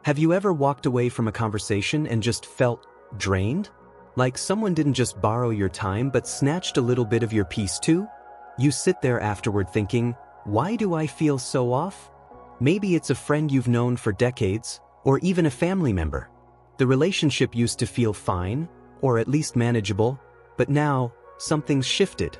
Have you ever walked away from a conversation and just felt drained? Like someone didn't just borrow your time but snatched a little bit of your peace too? You sit there afterward thinking, why do I feel so off? Maybe it's a friend you've known for decades, or even a family member. The relationship used to feel fine, or at least manageable, but now, something's shifted.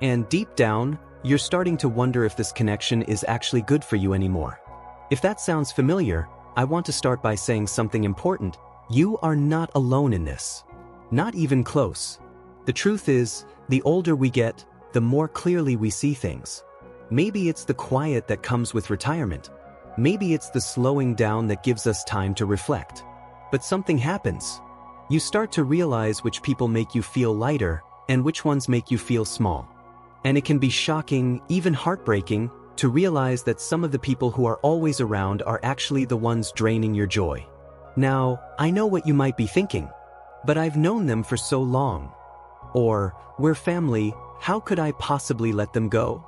And deep down, you're starting to wonder if this connection is actually good for you anymore. If that sounds familiar, I want to start by saying something important. You are not alone in this. Not even close. The truth is, the older we get, the more clearly we see things. Maybe it's the quiet that comes with retirement. Maybe it's the slowing down that gives us time to reflect. But something happens. You start to realize which people make you feel lighter and which ones make you feel small. And it can be shocking, even heartbreaking, to realize that some of the people who are always around are actually the ones draining your joy. Now, I know what you might be thinking, but I've known them for so long. Or, we're family, how could I possibly let them go?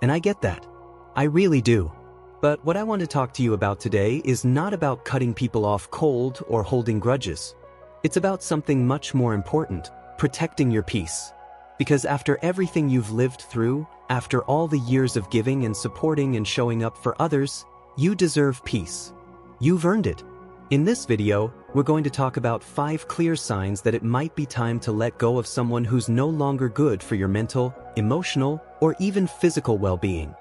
And I get that. I really do. But what I want to talk to you about today is not about cutting people off cold or holding grudges. It's about something much more important, protecting your peace. Because after everything you've lived through, after all the years of giving and supporting and showing up for others, you deserve peace. You've earned it. In this video, we're going to talk about 5 clear signs that it might be time to let go of someone who's no longer good for your mental, emotional, or even physical well-being.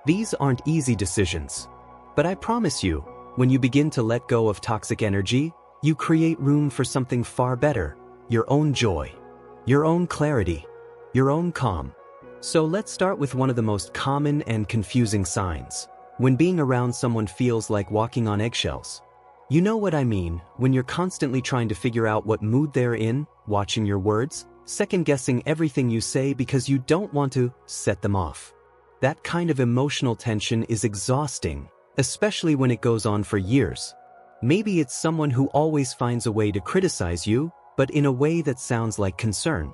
These aren't easy decisions. But I promise you, when you begin to let go of toxic energy, you create room for something far better, your own joy, your own clarity, your own calm. So let's start with one of the most common and confusing signs. When being around someone feels like walking on eggshells. You know what I mean, when you're constantly trying to figure out what mood they're in, watching your words, second-guessing everything you say because you don't want to set them off. That kind of emotional tension is exhausting, especially when it goes on for years. Maybe it's someone who always finds a way to criticize you, but in a way that sounds like concern.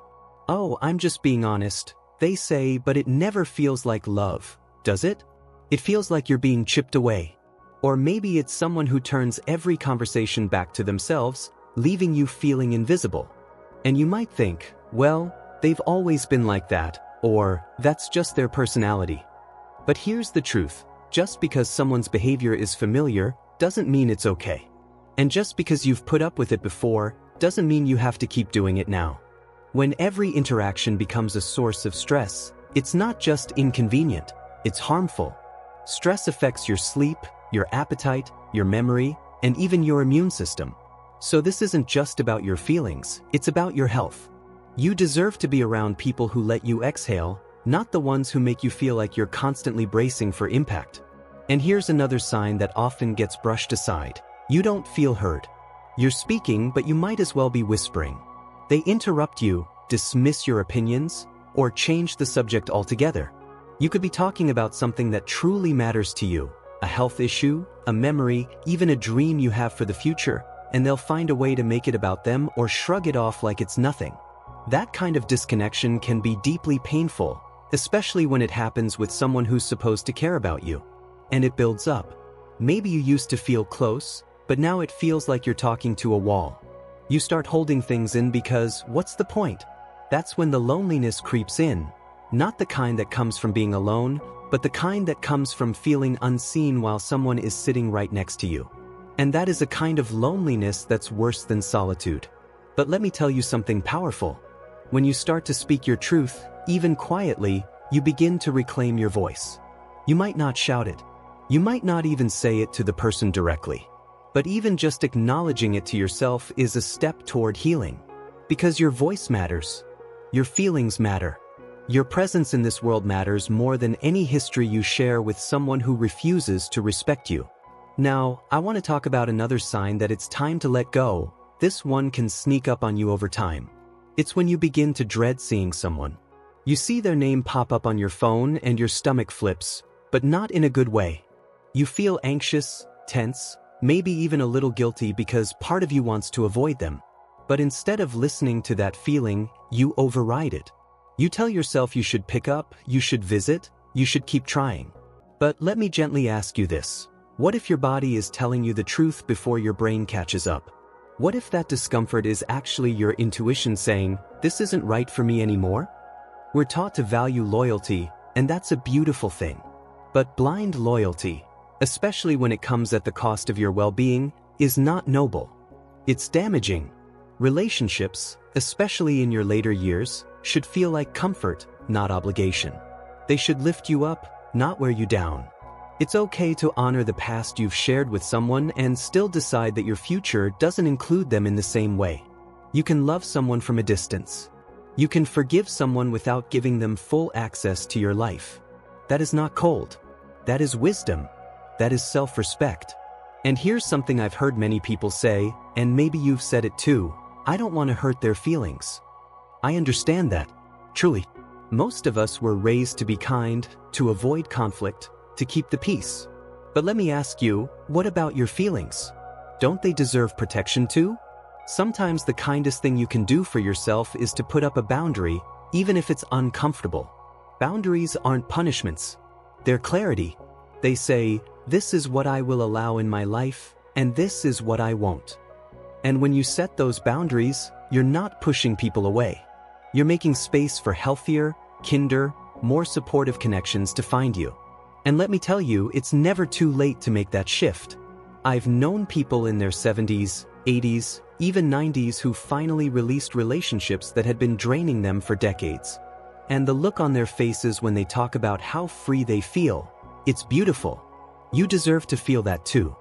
Oh, I'm just being honest, they say, but it never feels like love, does it? It feels like you're being chipped away. Or maybe it's someone who turns every conversation back to themselves, leaving you feeling invisible. And you might think, well, they've always been like that, or that's just their personality. But here's the truth, just because someone's behavior is familiar doesn't mean it's okay. And just because you've put up with it before doesn't mean you have to keep doing it now. When every interaction becomes a source of stress, it's not just inconvenient, it's harmful. Stress affects your sleep, your appetite, your memory, and even your immune system. So this isn't just about your feelings, it's about your health. You deserve to be around people who let you exhale, not the ones who make you feel like you're constantly bracing for impact. And here's another sign that often gets brushed aside. You don't feel heard. You're speaking, but you might as well be whispering. They interrupt you, dismiss your opinions, or change the subject altogether. You could be talking about something that truly matters to you, a health issue, a memory, even a dream you have for the future, and they'll find a way to make it about them or shrug it off like it's nothing. That kind of disconnection can be deeply painful, especially when it happens with someone who's supposed to care about you. And it builds up. Maybe you used to feel close, but now it feels like you're talking to a wall. You start holding things in because, what's the point? That's when the loneliness creeps in, not the kind that comes from being alone, but the kind that comes from feeling unseen while someone is sitting right next to you. And that is a kind of loneliness that's worse than solitude. But let me tell you something powerful. When you start to speak your truth, even quietly, you begin to reclaim your voice. You might not shout it. You might not even say it to the person directly. But even just acknowledging it to yourself is a step toward healing. Because your voice matters. Your feelings matter. Your presence in this world matters more than any history you share with someone who refuses to respect you. Now, I want to talk about another sign that it's time to let go. This one can sneak up on you over time. It's when you begin to dread seeing someone. You see their name pop up on your phone and your stomach flips, but not in a good way. You feel anxious, tense, maybe even a little guilty because part of you wants to avoid them. But instead of listening to that feeling, you override it. You tell yourself you should pick up, you should visit, you should keep trying. But let me gently ask you this. What if your body is telling you the truth before your brain catches up? What if that discomfort is actually your intuition saying, "This isn't right for me anymore"? We're taught to value loyalty, and that's a beautiful thing. But blind loyalty, especially when it comes at the cost of your well-being, is not noble. It's damaging. Relationships, especially in your later years, should feel like comfort, not obligation. They should lift you up, not wear you down. It's okay to honor the past you've shared with someone and still decide that your future doesn't include them in the same way. You can love someone from a distance. You can forgive someone without giving them full access to your life. That is not cold. That is wisdom. That is self-respect. And here's something I've heard many people say, and maybe you've said it too: I don't want to hurt their feelings. I understand that. Truly. Most of us were raised to be kind, to avoid conflict, to keep the peace. But let me ask you, what about your feelings? Don't they deserve protection too? Sometimes the kindest thing you can do for yourself is to put up a boundary, even if it's uncomfortable. Boundaries aren't punishments. They're clarity. They say, this is what I will allow in my life, and this is what I won't. And when you set those boundaries, you're not pushing people away. You're making space for healthier, kinder, more supportive connections to find you. And let me tell you, it's never too late to make that shift. I've known people in their 70s, 80s, even 90s who finally released relationships that had been draining them for decades. And the look on their faces when they talk about how free they feel, it's beautiful. You deserve to feel that too.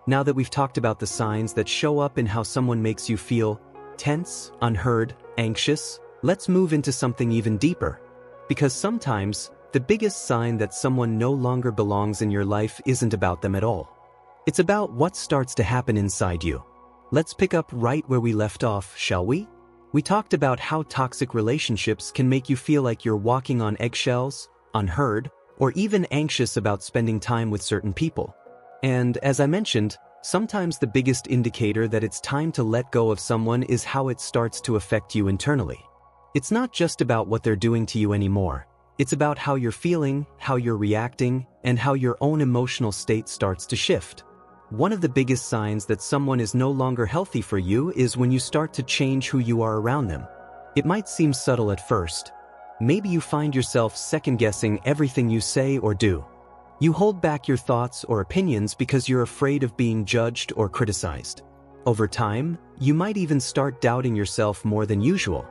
Now that we've talked about the signs that show up in how someone makes you feel tense, unheard, anxious, let's move into something even deeper. Because sometimes, the biggest sign that someone no longer belongs in your life isn't about them at all. It's about what starts to happen inside you. Let's pick up right where we left off, shall we? We talked about how toxic relationships can make you feel like you're walking on eggshells, unheard, or even anxious about spending time with certain people. And as I mentioned, sometimes the biggest indicator that it's time to let go of someone is how it starts to affect you internally. It's not just about what they're doing to you anymore. It's about how you're feeling, how you're reacting, and how your own emotional state starts to shift. One of the biggest signs that someone is no longer healthy for you is when you start to change who you are around them. It might seem subtle at first. Maybe you find yourself second-guessing everything you say or do. You hold back your thoughts or opinions because you're afraid of being judged or criticized. Over time, you might even start doubting yourself more than usual.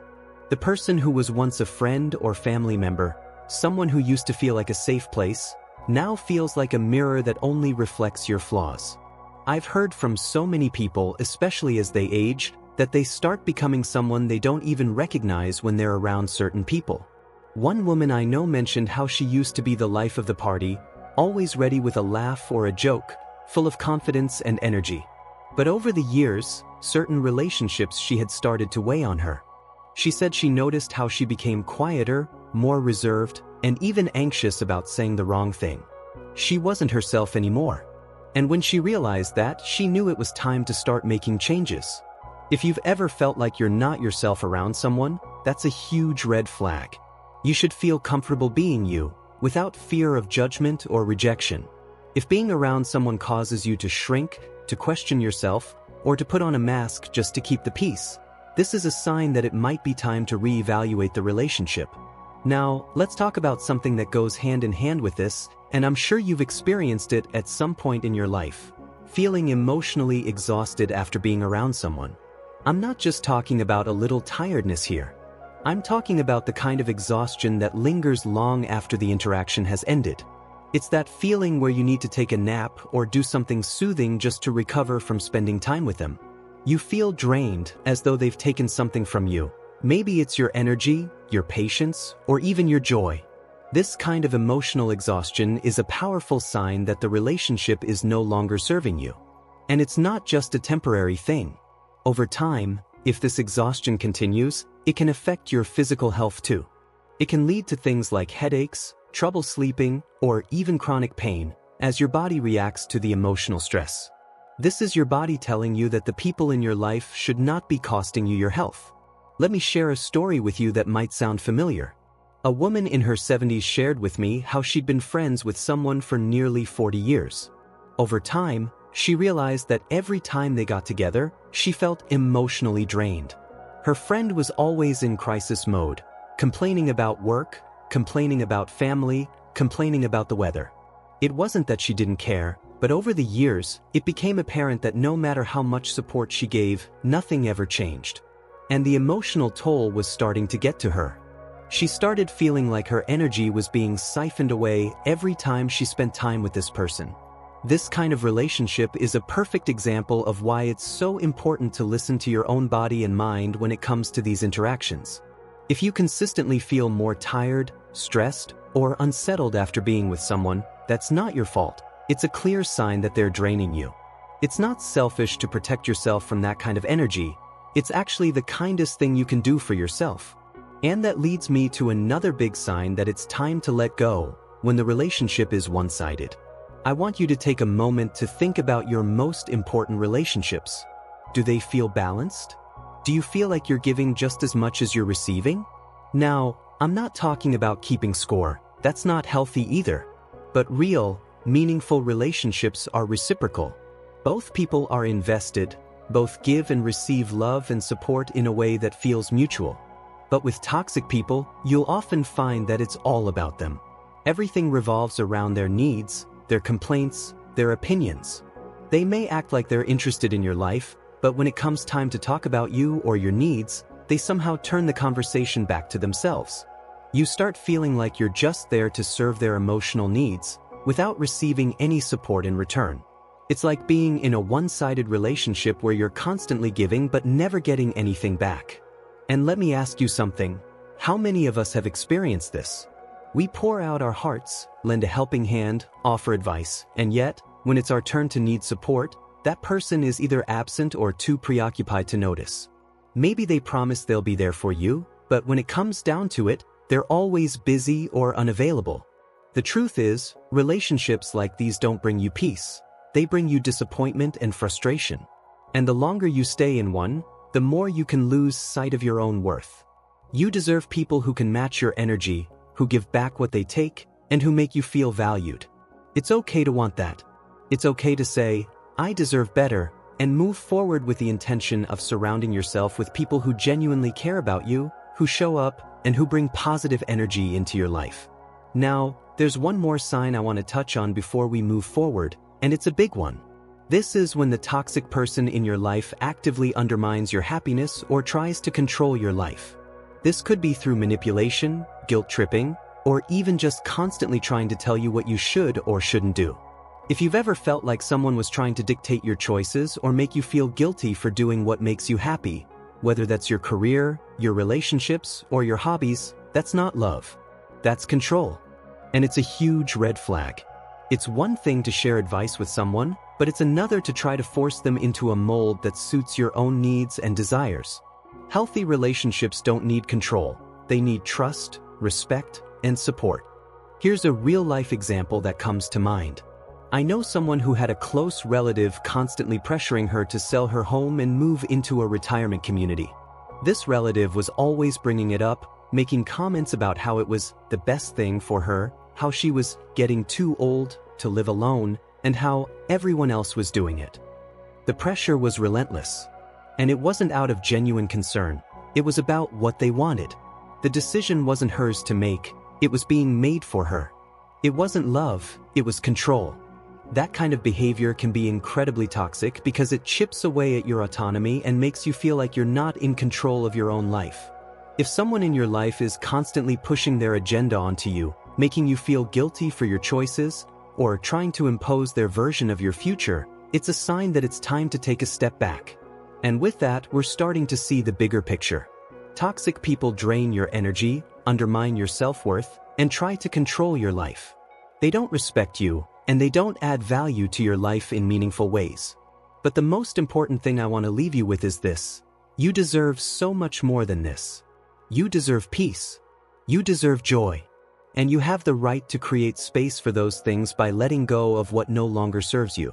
The person who was once a friend or family member, someone who used to feel like a safe place, now feels like a mirror that only reflects your flaws. I've heard from so many people, especially as they age, that they start becoming someone they don't even recognize when they're around certain people. One woman I know mentioned how she used to be the life of the party, always ready with a laugh or a joke, full of confidence and energy. But over the years, certain relationships she had started to weigh on her. She said she noticed how she became quieter, more reserved, and even anxious about saying the wrong thing. She wasn't herself anymore. And when she realized that, she knew it was time to start making changes. If you've ever felt like you're not yourself around someone, that's a huge red flag. You should feel comfortable being you, without fear of judgment or rejection. If being around someone causes you to shrink, to question yourself, or to put on a mask just to keep the peace, this is a sign that it might be time to reevaluate the relationship. Now, let's talk about something that goes hand in hand with this, and I'm sure you've experienced it at some point in your life. Feeling emotionally exhausted after being around someone. I'm not just talking about a little tiredness here. I'm talking about the kind of exhaustion that lingers long after the interaction has ended. It's that feeling where you need to take a nap or do something soothing just to recover from spending time with them. You feel drained, as though they've taken something from you. Maybe it's your energy, your patience, or even your joy. This kind of emotional exhaustion is a powerful sign that the relationship is no longer serving you. And it's not just a temporary thing. Over time, if this exhaustion continues, it can affect your physical health too. It can lead to things like headaches, trouble sleeping, or even chronic pain, as your body reacts to the emotional stress. This is your body telling you that the people in your life should not be costing you your health. Let me share a story with you that might sound familiar. A woman in her 70s shared with me how she'd been friends with someone for nearly 40 years. Over time, she realized that every time they got together, she felt emotionally drained. Her friend was always in crisis mode, complaining about work, complaining about family, complaining about the weather. It wasn't that she didn't care, but over the years, it became apparent that no matter how much support she gave, nothing ever changed. And the emotional toll was starting to get to her. She started feeling like her energy was being siphoned away every time she spent time with this person. This kind of relationship is a perfect example of why it's so important to listen to your own body and mind when it comes to these interactions. If you consistently feel more tired, stressed, or unsettled after being with someone, that's not your fault. It's a clear sign that they're draining you. It's not selfish to protect yourself from that kind of energy. It's actually the kindest thing you can do for yourself. And that leads me to another big sign that it's time to let go when the relationship is one-sided. I want you to take a moment to think about your most important relationships. Do they feel balanced? Do you feel like you're giving just as much as you're receiving? Now, I'm not talking about keeping score. That's not healthy either. But real, meaningful relationships are reciprocal. Both people are invested, both give and receive love and support in a way that feels mutual. But with toxic people, you'll often find that it's all about them. Everything revolves around their needs, their complaints, their opinions. They may act like they're interested in your life, but when it comes time to talk about you or your needs, they somehow turn the conversation back to themselves. You start feeling like you're just there to serve their emotional needs, without receiving any support in return. It's like being in a one-sided relationship where you're constantly giving but never getting anything back. And let me ask you something. How many of us have experienced this? We pour out our hearts, lend a helping hand, offer advice, and yet, when it's our turn to need support, that person is either absent or too preoccupied to notice. Maybe they promise they'll be there for you, but when it comes down to it, they're always busy or unavailable. The truth is, relationships like these don't bring you peace. They bring you disappointment and frustration. And the longer you stay in one, the more you can lose sight of your own worth. You deserve people who can match your energy, who give back what they take, and who make you feel valued. It's okay to want that. It's okay to say, I deserve better, and move forward with the intention of surrounding yourself with people who genuinely care about you, who show up, and who bring positive energy into your life. Now, there's one more sign I want to touch on before we move forward, and it's a big one. This is when the toxic person in your life actively undermines your happiness or tries to control your life. This could be through manipulation, guilt-tripping, or even just constantly trying to tell you what you should or shouldn't do. If you've ever felt like someone was trying to dictate your choices or make you feel guilty for doing what makes you happy, whether that's your career, your relationships, or your hobbies, that's not love. That's control. And it's a huge red flag. It's one thing to share advice with someone, but it's another to try to force them into a mold that suits your own needs and desires. Healthy relationships don't need control. They need trust, respect, and support. Here's a real-life example that comes to mind. I know someone who had a close relative constantly pressuring her to sell her home and move into a retirement community. This relative was always bringing it up, making comments about how it was the best thing for her, how she was getting too old to live alone, and how everyone else was doing it. The pressure was relentless. And it wasn't out of genuine concern. It was about what they wanted. The decision wasn't hers to make. It was being made for her. It wasn't love, it was control. That kind of behavior can be incredibly toxic because it chips away at your autonomy and makes you feel like you're not in control of your own life. If someone in your life is constantly pushing their agenda onto you, making you feel guilty for your choices, or trying to impose their version of your future, it's a sign that it's time to take a step back. And with that, we're starting to see the bigger picture. Toxic people drain your energy, undermine your self-worth, and try to control your life. They don't respect you, and they don't add value to your life in meaningful ways. But the most important thing I want to leave you with is this. You deserve so much more than this. You deserve peace. You deserve joy. And you have the right to create space for those things by letting go of what no longer serves you.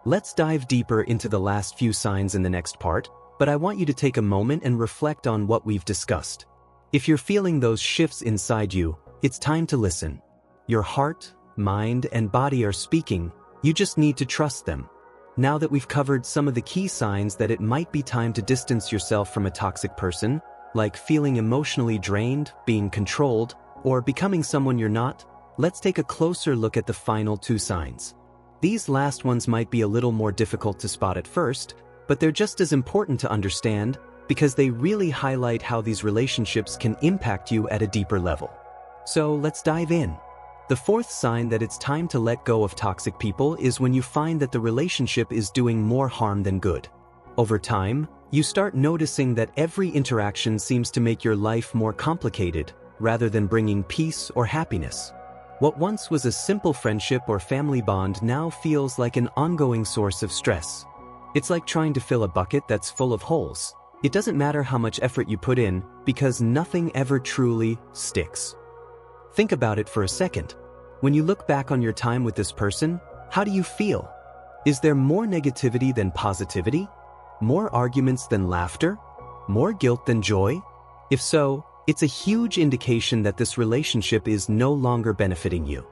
Let's dive deeper into the last few signs in the next part, but I want you to take a moment and reflect on what we've discussed. If you're feeling those shifts inside you, it's time to listen. Your heart, mind, and body are speaking, You just need to trust them. Now that we've covered some of the key signs that it might be time to distance yourself from a toxic person, like feeling emotionally drained, being controlled, or becoming someone you're not, let's take a closer look at the final 2 signs. These last ones might be a little more difficult to spot at first, but they're just as important to understand because they really highlight how these relationships can impact you at a deeper level. So let's dive in. The 4th sign that it's time to let go of toxic people is when you find that the relationship is doing more harm than good. Over time, you start noticing that every interaction seems to make your life more complicated, rather than bringing peace or happiness. What once was a simple friendship or family bond now feels like an ongoing source of stress. It's like trying to fill a bucket that's full of holes. It doesn't matter how much effort you put in, because nothing ever truly sticks. Think about it for a second. When you look back on your time with this person, how do you feel? Is there more negativity than positivity? More arguments than laughter? More guilt than joy? If so, it's a huge indication that this relationship is no longer benefiting you.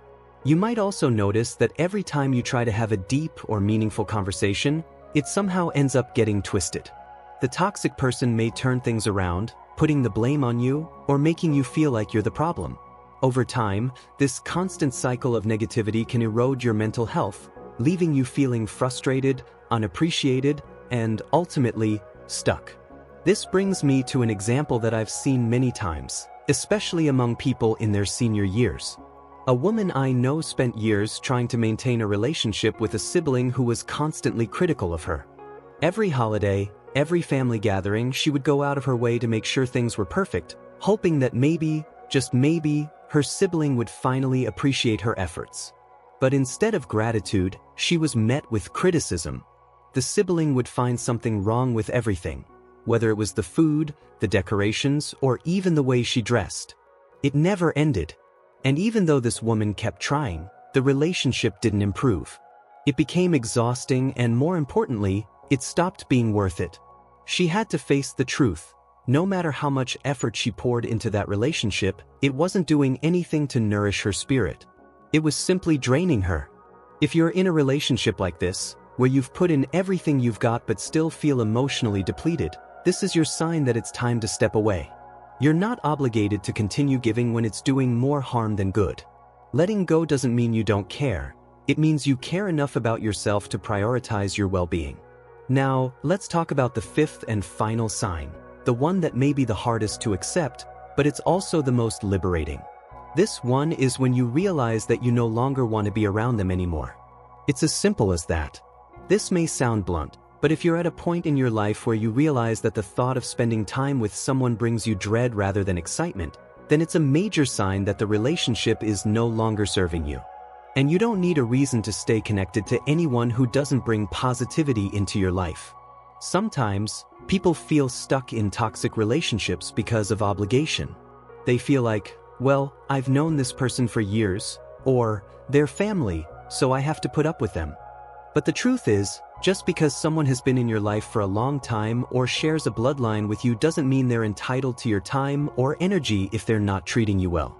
You might also notice that every time you try to have a deep or meaningful conversation, it somehow ends up getting twisted. The toxic person may turn things around, putting the blame on you, or making you feel like you're the problem. Over time, this constant cycle of negativity can erode your mental health, leaving you feeling frustrated, unappreciated, and ultimately, stuck. This brings me to an example that I've seen many times, especially among people in their senior years. A woman I know spent years trying to maintain a relationship with a sibling who was constantly critical of her. Every holiday, every family gathering, she would go out of her way to make sure things were perfect, hoping that maybe, just maybe, her sibling would finally appreciate her efforts. But instead of gratitude, she was met with criticism. The sibling would find something wrong with everything, whether it was the food, the decorations, or even the way she dressed. It never ended. And even though this woman kept trying, the relationship didn't improve. It became exhausting, and more importantly, it stopped being worth it. She had to face the truth. No matter how much effort she poured into that relationship, it wasn't doing anything to nourish her spirit. It was simply draining her. If you're in a relationship like this, where you've put in everything you've got but still feel emotionally depleted, this is your sign that it's time to step away. You're not obligated to continue giving when it's doing more harm than good. Letting go doesn't mean you don't care. It means you care enough about yourself to prioritize your well-being. Now, let's talk about the 5th and final sign. The one that may be the hardest to accept, but it's also the most liberating. This one is when you realize that you no longer want to be around them anymore. It's as simple as that. This may sound blunt, but if you're at a point in your life where you realize that the thought of spending time with someone brings you dread rather than excitement, then it's a major sign that the relationship is no longer serving you. And you don't need a reason to stay connected to anyone who doesn't bring positivity into your life. Sometimes, people feel stuck in toxic relationships because of obligation. They feel like, well, I've known this person for years, or they're family, so I have to put up with them. But the truth is, just because someone has been in your life for a long time or shares a bloodline with you doesn't mean they're entitled to your time or energy if they're not treating you well.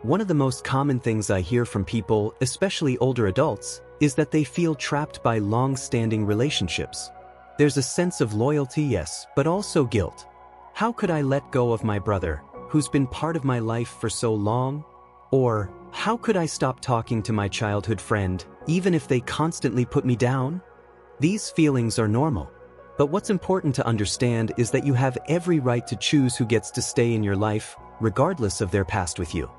One of the most common things I hear from people, especially older adults, is that they feel trapped by long-standing relationships. There's a sense of loyalty, yes, but also guilt. How could I let go of my brother, who's been part of my life for so long? Or, how could I stop talking to my childhood friend, even if they constantly put me down? These feelings are normal. But what's important to understand is that you have every right to choose who gets to stay in your life, regardless of their past with you.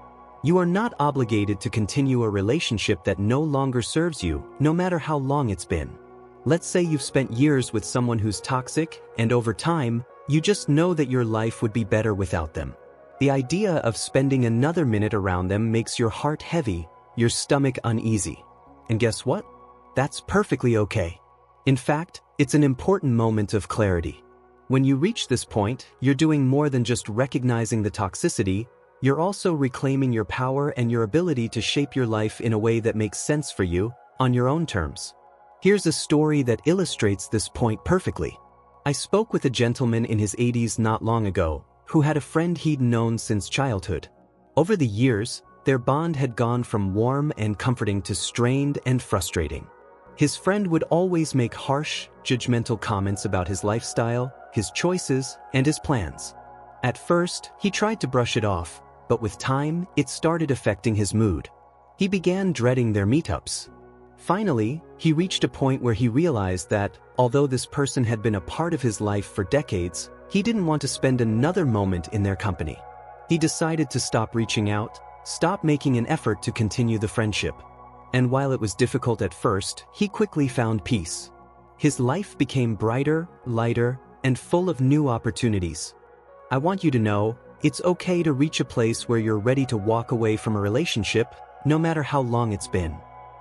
You are not obligated to continue a relationship that no longer serves you, no matter how long it's been. Let's say you've spent years with someone who's toxic, and over time, you just know that your life would be better without them. The idea of spending another minute around them makes your heart heavy, your stomach uneasy. And guess what? That's perfectly okay. In fact, it's an important moment of clarity. When you reach this point, you're doing more than just recognizing the toxicity, you're also reclaiming your power and your ability to shape your life in a way that makes sense for you, on your own terms. Here's a story that illustrates this point perfectly. I spoke with a gentleman in his 80s not long ago, who had a friend he'd known since childhood. Over the years, their bond had gone from warm and comforting to strained and frustrating. His friend would always make harsh, judgmental comments about his lifestyle, his choices, and his plans. At first, he tried to brush it off, but with time, it started affecting his mood. He began dreading their meetups. Finally, he reached a point where he realized that, although this person had been a part of his life for decades, he didn't want to spend another moment in their company. He decided to stop reaching out, stop making an effort to continue the friendship. And while it was difficult at first, he quickly found peace. His life became brighter, lighter, and full of new opportunities. I want you to know, it's okay to reach a place where you're ready to walk away from a relationship, no matter how long it's been.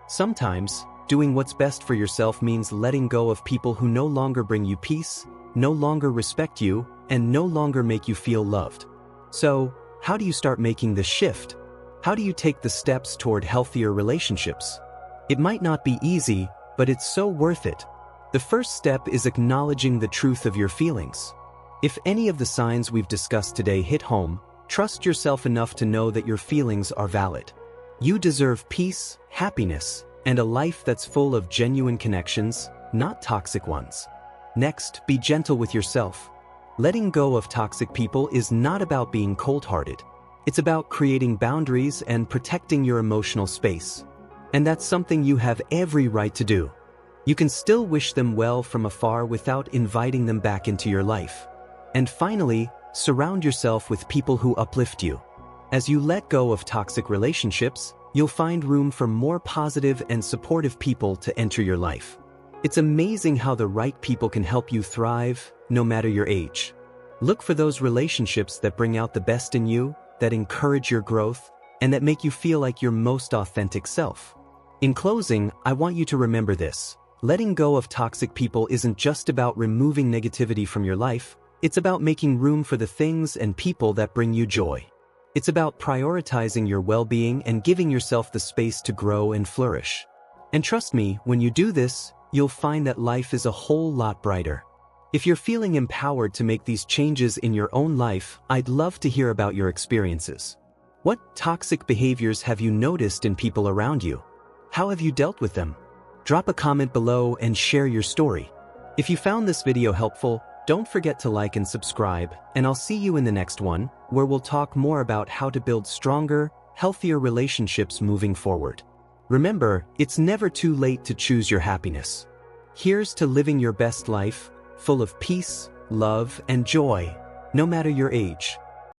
Sometimes, doing what's best for yourself means letting go of people who no longer bring you peace, no longer respect you, and no longer make you feel loved. So, how do you start making this shift? How do you take the steps toward healthier relationships? It might not be easy, but it's so worth it. The first step is acknowledging the truth of your feelings. If any of the signs we've discussed today hit home, trust yourself enough to know that your feelings are valid. You deserve peace, happiness, and a life that's full of genuine connections, not toxic ones. Next, be gentle with yourself. Letting go of toxic people is not about being cold-hearted. It's about creating boundaries and protecting your emotional space. And that's something you have every right to do. You can still wish them well from afar without inviting them back into your life. And finally, surround yourself with people who uplift you. As you let go of toxic relationships, you'll find room for more positive and supportive people to enter your life. It's amazing how the right people can help you thrive, no matter your age. Look for those relationships that bring out the best in you, that encourage your growth, and that make you feel like your most authentic self. In closing, I want you to remember this. Letting go of toxic people isn't just about removing negativity from your life, it's about making room for the things and people that bring you joy. It's about prioritizing your well-being and giving yourself the space to grow and flourish. And trust me, when you do this, you'll find that life is a whole lot brighter. If you're feeling empowered to make these changes in your own life, I'd love to hear about your experiences. What toxic behaviors have you noticed in people around you? How have you dealt with them? Drop a comment below and share your story. If you found this video helpful, don't forget to like and subscribe, and I'll see you in the next one, where we'll talk more about how to build stronger, healthier relationships moving forward. Remember, it's never too late to choose your happiness. Here's to living your best life, full of peace, love, and joy, no matter your age.